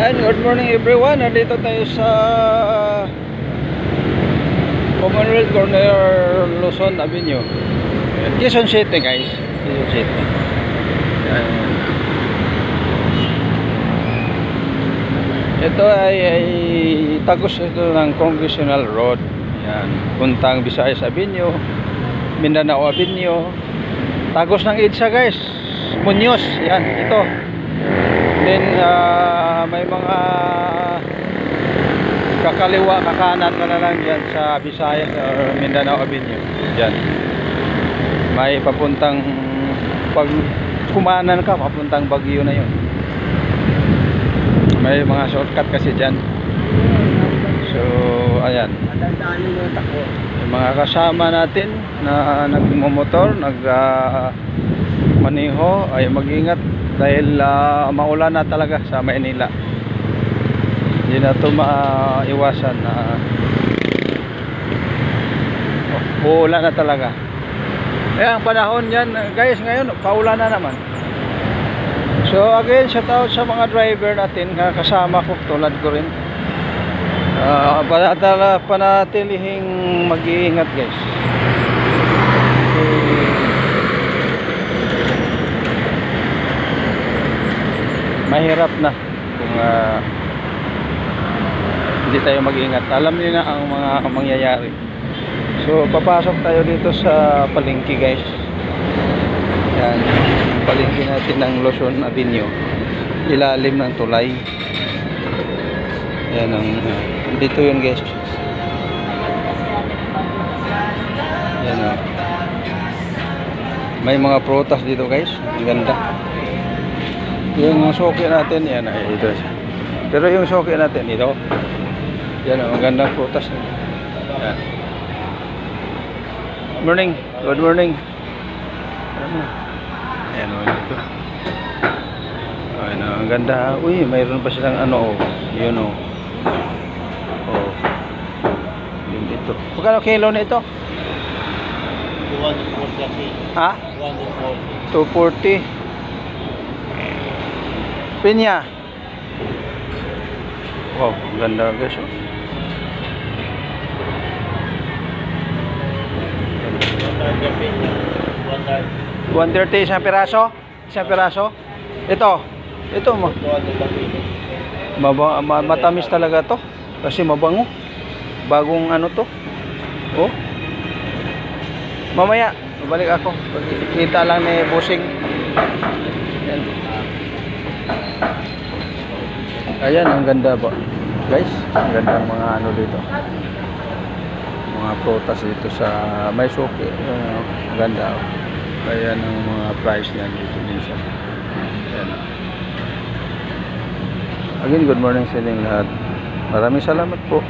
And good morning everyone. Nandito tayo sa Commonwealth Corner, Luzon Avenue, Quezon City guys. Quezon City. Ito ay tagos ito ng Congressional Road. Yan, puntang Visayas Avenue, Mindanao Avenue. Tagos ng EDSA guys. Muñoz, yan, ito. Then may mga kakaliwa, kakanan ka na lang dyan sa Visayas or Mindanao Avenue. Dyan may papuntang, pag kumanan ka, papuntang Baguio na yun. May mga shortcut kasi dyan. So ayan, yung mga kasama natin na nagmumotor, nagmaneho, ay mag-ingat dahil maulan na talaga sa Maynila. Hindi na ito maiwasan na uulan na talaga. Ang panahon yan guys, ngayon paulan na naman. So again, shout out sa mga driver natin na kasama ko, tulad ko rin. Panatilihing mag-iingat guys. Mahirap na kung hindi tayo mag-ingat. Alam niyo na ang mga mangyayari. So papasok tayo dito sa palengke guys. Yan, palengke natin ng Luzon Avenue, ilalim ng tulay. Yan ang dito yun guys. Yan o. May mga prutas dito guys. Ang ganda. Yung soke natin, yan ay ito. Pero yung soke natin ito, yan o, ang gandang prutas. Yan. Morning, good morning. Yan o, ito. Ayan o, ang ganda. Uy, mayroon pa silang ano o, yun o. Oh. Yun ito. Pagkano kilo na ito? 240. Ha? 240. Pinya. Wow, ganda guys. 130 isang piraso? Isang piraso? Ito. Ito mo. Matamis talaga to. Kasi mabango. Bagong ano to. Oh. Mamaya, balik ako. Kita lang ni Busing. Yan. Ayan, ang ganda ba guys, ang ganda ng mga ano dito, mga prutas dito sa may suki. Ang ganda. Ayan ang mga price yan dito minsan. Ayan. Again, good morning sa inyong lahat. Maraming salamat po.